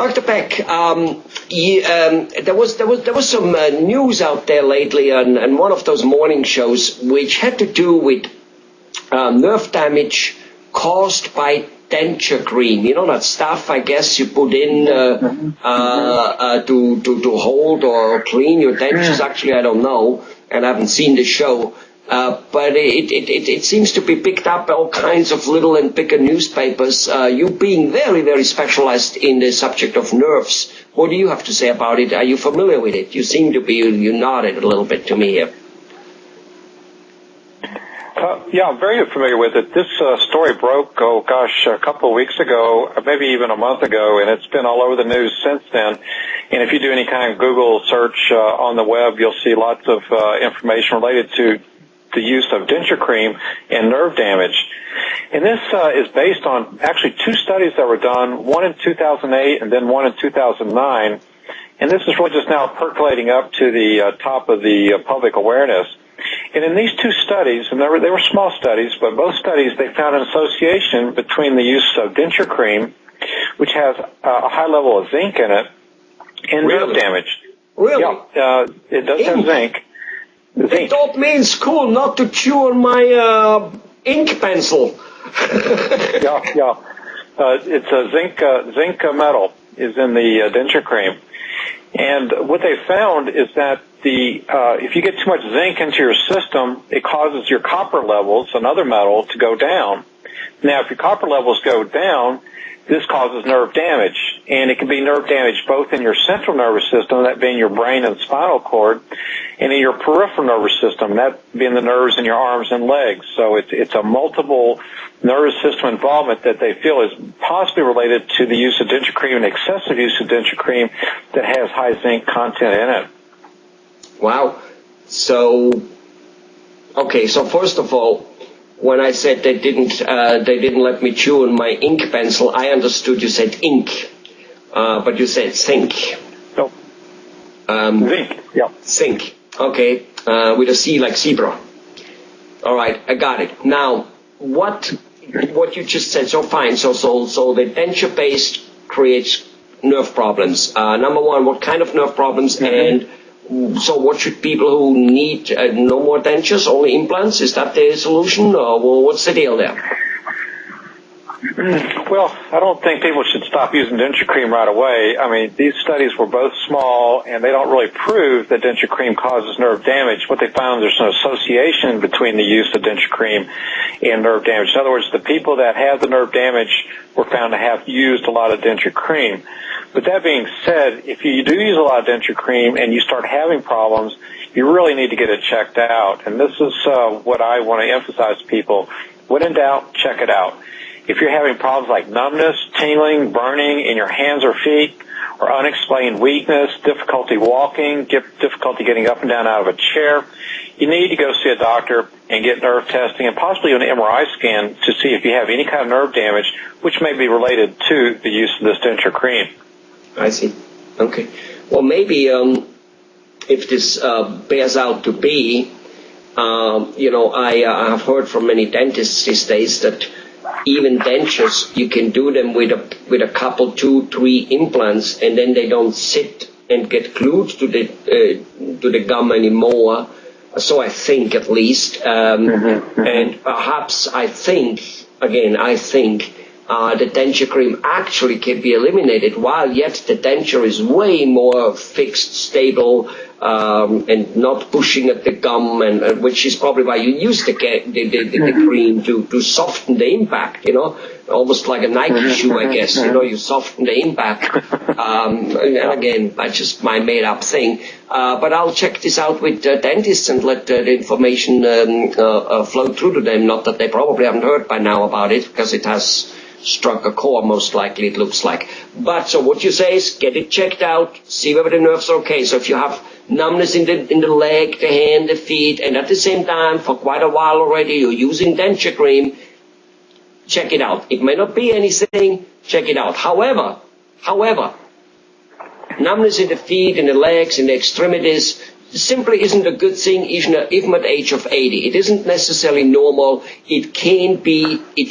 Dr. Beck, there was some news out there lately on one of those morning shows which had to do with nerve damage caused by denture cream. You know, that stuff, I guess, you put in to hold or clean your dentures. Actually, I don't know, and I haven't seen the show. But it seems to be picked up by all kinds of little and bigger newspapers. You being very, very specialized in the subject of nerves, what do you have to say about it? Are you familiar with it? You seem to be, you nodded a little bit to me here. Yeah, I'm very familiar with it. This story broke, a couple of weeks ago, maybe even a month ago, and it's been all over the news since then. And if you do any kind of Google search on the web, you'll see lots of information related to the use of denture cream and nerve damage. And this is based on actually two studies that were done, one in 2008 and then one in 2009. And this is really just now percolating up to the top of the public awareness. And in these two studies, and they were small studies, but both studies, they found an association between the use of denture cream, which has a high level of zinc in it, and nerve damage. Really? Yeah, it does have zinc. They taught me in school not to chew on my ink pencil. Yeah. It's a zinc metal is in the denture cream. And what they found is that if you get too much zinc into your system, it causes your copper levels, another metal, to go down. Now, if your copper levels go down, this causes nerve damage. And it can be nerve damage both in your central nervous system, that being your brain and spinal cord, and in your peripheral nervous system, that being the nerves in your arms and legs. So it's a multiple nervous system involvement that they feel is possibly related to the use of denture cream and excessive use of denture cream that has high zinc content in it. Wow. So first of all, when I said they didn't let me chew on my ink pencil, I understood you said ink, but you said zinc. No. Zinc. Yeah. Zinc. Okay. With a C like zebra. All right. I got it. Now, what you just said? So fine. So the denture paste creates nerve problems. Number one, what kind of nerve problems? Mm-hmm. And so what should people who need no more dentures, only implants? Is that the solution, or what's the deal there? Well, I don't think people should stop using denture cream right away. I mean, these studies were both small, and they don't really prove that denture cream causes nerve damage. What they found, there's an association between the use of denture cream and nerve damage. In other words, the people that had the nerve damage were found to have used a lot of denture cream. But that being said, if you do use a lot of denture cream and you start having problems, you really need to get it checked out. And this is what I want to emphasize to people. When in doubt, check it out. If you're having problems like numbness, tingling, burning in your hands or feet, or unexplained weakness, difficulty walking, difficulty getting up and down out of a chair, you need to go see a doctor and get nerve testing and possibly an MRI scan to see if you have any kind of nerve damage, which may be related to the use of this denture cream. I see. Okay. Well, maybe if this bears out to be, I have heard from many dentists these days that even dentures, you can do them with a couple, 2, 3 implants, and then they don't sit and get glued to the gum anymore. So I think, at least, and perhaps I think the denture cream actually can be eliminated, while yet the denture is way more fixed, stable, and not pushing at the gum, and which is probably why you use the cream to soften the impact, almost like a Nike shoe, I guess. You soften the impact. And again, that's just my made-up thing. But I'll check this out with dentists and let the information flow through to them. Not that they probably haven't heard by now about it, because it has struck a chord, most likely, it looks like. But so what you say is get it checked out, see whether the nerves are okay. So if you have numbness in the leg, the hand, the feet, and at the same time for quite a while already you're using denture cream, check it out. It may not be anything, check it out. However, numbness in the feet, in the legs, in the extremities, simply isn't a good thing even at age of 80. It isn't necessarily normal. It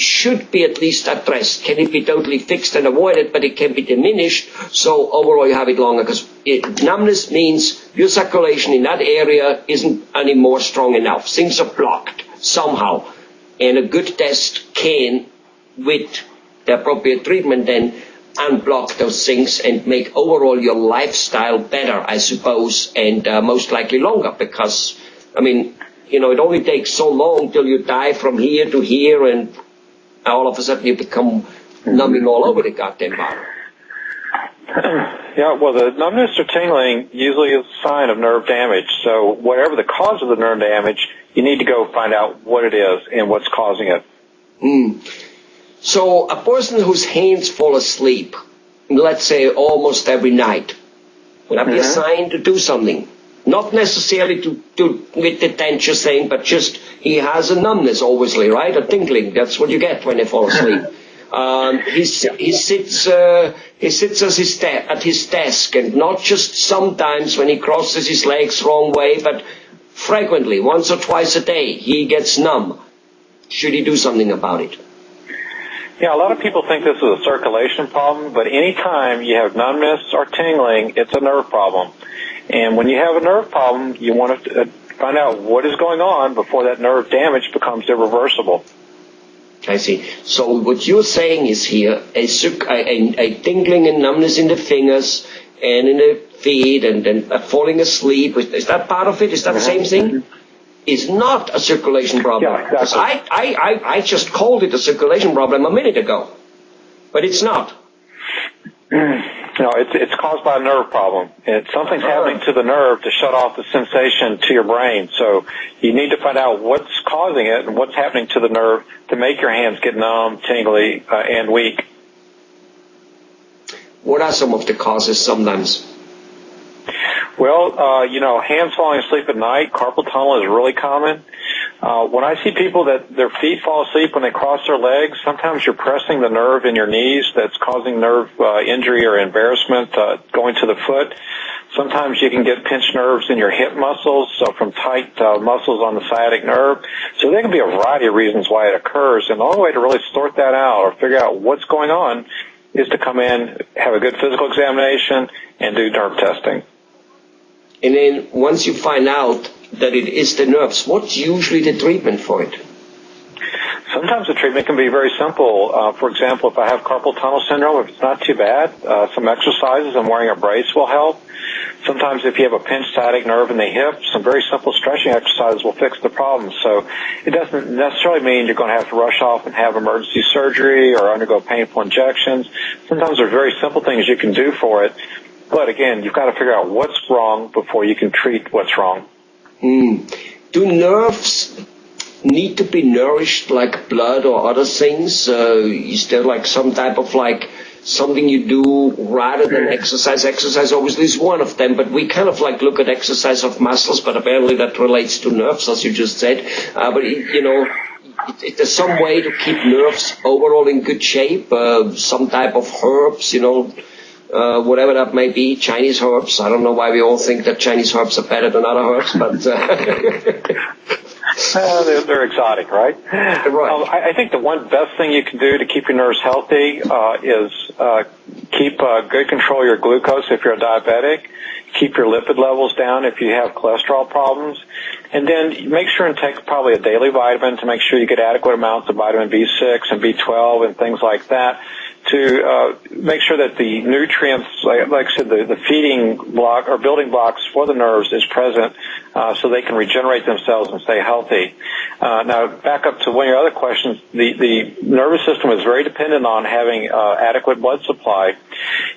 should be at least addressed. Can it be totally fixed and avoided? But it can be diminished. So overall you have it longer, because numbness means your circulation in that area isn't anymore strong enough. Things are blocked somehow. And a good test can, with the appropriate treatment, then unblock those things and make overall your lifestyle better, I suppose, and most likely longer, because, I mean, it only takes so long till you die from here to here, and all of a sudden you become numbing all over the goddamn body. Yeah, well, the numbness or tingling usually is a sign of nerve damage. So whatever the cause of the nerve damage, you need to go find out what it is and what's causing it. So a person whose hands fall asleep, let's say almost every night, would that be a sign to do something? Not necessarily to do with the denture thing, but just he has a numbness, obviously, right? A tingling. That's what you get when they fall asleep. He sits at his desk, and not just sometimes when he crosses his legs wrong way, but frequently, once or twice a day, he gets numb. Should he do something about it? Yeah, a lot of people think this is a circulation problem, but anytime you have numbness or tingling, it's a nerve problem. And when you have a nerve problem, you want to find out what is going on before that nerve damage becomes irreversible. I see. So what you're saying is here, a tingling and numbness in the fingers and in the feet and then falling asleep. Is that part of it? Is that the same thing? Is not a circulation problem. Yeah, exactly. I just called it a circulation problem a minute ago, but it's not. No, it's caused by a nerve problem. Something's happening to the nerve to shut off the sensation to your brain. So you need to find out what's causing it and what's happening to the nerve to make your hands get numb, tingly, and weak. What are some of the causes sometimes? Well, hands falling asleep at night, carpal tunnel is really common. When I see people that their feet fall asleep when they cross their legs, sometimes you're pressing the nerve in your knees that's causing nerve injury or embarrassment going to the foot. Sometimes you can get pinched nerves in your hip muscles, so from tight muscles on the sciatic nerve. So there can be a variety of reasons why it occurs, and the only way to really sort that out or figure out what's going on is to come in, have a good physical examination, and do nerve testing. And then once you find out that it is the nerves, what's usually the treatment for it? Sometimes the treatment can be very simple. For example, if I have carpal tunnel syndrome, if it's not too bad, some exercises and wearing a brace will help. Sometimes if you have a pinched sciatic nerve in the hip, some very simple stretching exercises will fix the problem. So it doesn't necessarily mean you're going to have to rush off and have emergency surgery or undergo painful injections. Sometimes there are very simple things you can do for it. But again, you've got to figure out what's wrong before you can treat what's wrong. Do nerves need to be nourished like blood or other things? Is there like some type of something you do rather than exercise? Exercise obviously is one of them, but we kind of look at exercise of muscles, but apparently that relates to nerves, as you just said. But there's some way to keep nerves overall in good shape, some type of herbs, whatever that may be, Chinese herbs. I don't know why we all think that Chinese herbs are better than other herbs, but they're exotic, right? Right. I think the one best thing you can do to keep your nerves healthy is keep good control of your glucose if you're a diabetic, keep your lipid levels down if you have cholesterol problems, and then make sure and take probably a daily vitamin to make sure you get adequate amounts of vitamin B6 and B12 and things like that, to make sure that the nutrients, like I said, the feeding block or building blocks for the nerves is present so they can regenerate themselves and stay healthy. Now, back up to one of your other questions, the nervous system is very dependent on having adequate blood supply.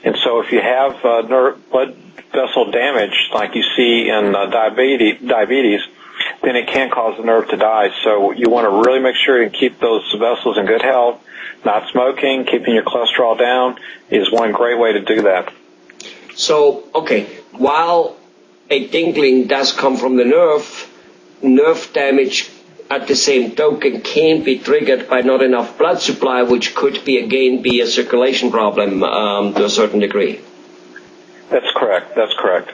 And so if you have blood vessel damage like you see in diabetes, then it can cause the nerve to die. So you want to really make sure you keep those vessels in good health. Not smoking, keeping your cholesterol down is one great way to do that. So, okay, while a tingling does come from the nerve damage at the same token can be triggered by not enough blood supply, which could be a circulation problem to a certain degree. That's correct.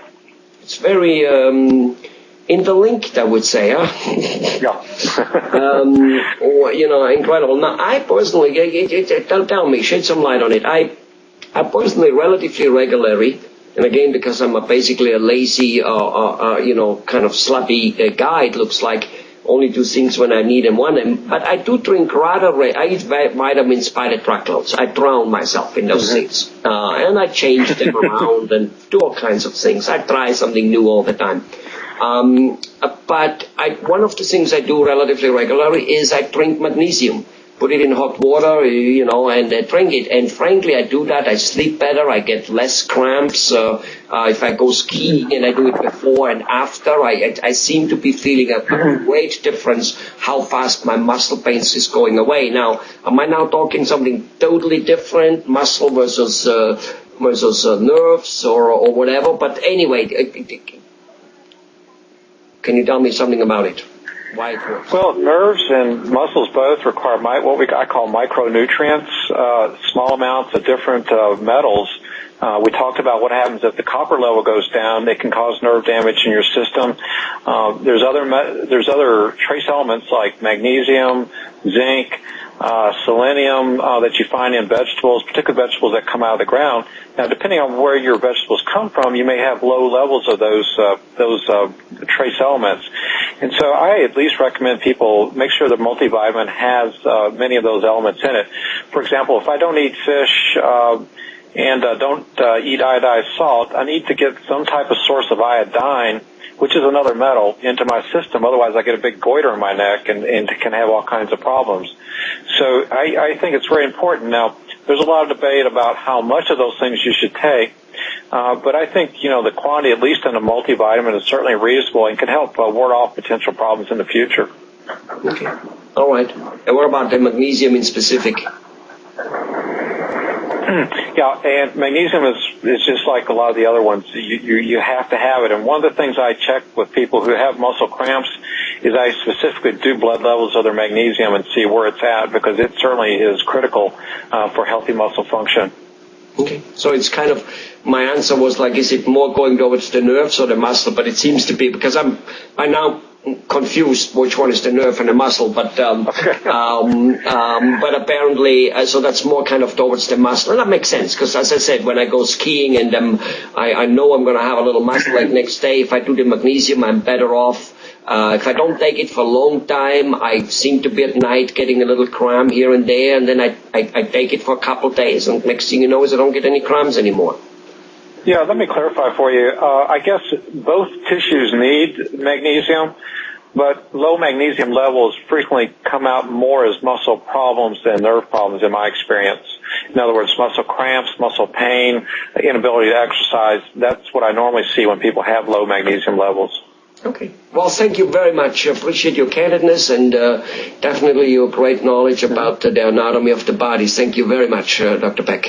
It's very interlinked, I would say. Huh? Yeah. Incredible. Now, I personally, tell me, shed some light on it. I personally relatively regularly, and again, because I'm basically a lazy, kind of sloppy guy, it looks like, only do things when I need and want them. But I do drink I eat vitamins by the truckloads. I drown myself in those things. And I change them around and do all kinds of things. I try something new all the time. But one of the things I do relatively regularly is I drink magnesium. Put it in hot water, and drink it. And frankly, I do that. I sleep better. I get less cramps. If I go skiing and I do it before and after, I seem to be feeling a great difference how fast my muscle pain is going away. Now, am I now talking something totally different, muscle versus nerves or whatever? But anyway, can you tell me something about it? Why it works? Well, nerves and muscles both require what I call micronutrients, small amounts of different metals. We talked about what happens if the copper level goes down. It can cause nerve damage in your system. There's other trace elements like magnesium, zinc, selenium that you find in vegetables, particularly vegetables that come out of the ground. Now, depending on where your vegetables come from, you may have low levels of those trace elements. And so I at least recommend people make sure the multivitamin has many of those elements in it. For example, if I don't eat fish and don't eat iodized salt, I need to get some type of source of iodine, which is another metal, into my system. Otherwise, I get a big goiter in my neck and can have all kinds of problems. So I think it's very important. Now, there's a lot of debate about how much of those things you should take. But I think, the quantity, at least in a multivitamin, is certainly reasonable and can help ward off potential problems in the future. Okay. All right. And what about the magnesium in specific? Yeah, and magnesium is just like a lot of the other ones. You have to have it. And one of the things I check with people who have muscle cramps is I specifically do blood levels of their magnesium and see where it's at, because it certainly is critical for healthy muscle function. Okay. So it's kind of, my answer was like, is it more going towards the nerves or the muscle? But it seems to be, because I'm now confused which one is the nerve and the muscle, but apparently, so that's more kind of towards the muscle. And that makes sense, because as I said, when I go skiing and I know I'm going to have a little muscle like next day, if I do the magnesium, I'm better off. If I don't take it for a long time, I seem to be at night getting a little cramp here and there, and then I take it for a couple of days, and next thing you know is I don't get any cramps anymore. Yeah, let me clarify for you. I guess both tissues need magnesium, but low magnesium levels frequently come out more as muscle problems than nerve problems in my experience. In other words, muscle cramps, muscle pain, inability to exercise, that's what I normally see when people have low magnesium levels. Okay. Well, thank you very much. I appreciate your candidness and definitely your great knowledge about the anatomy of the body. Thank you very much, Dr. Beck.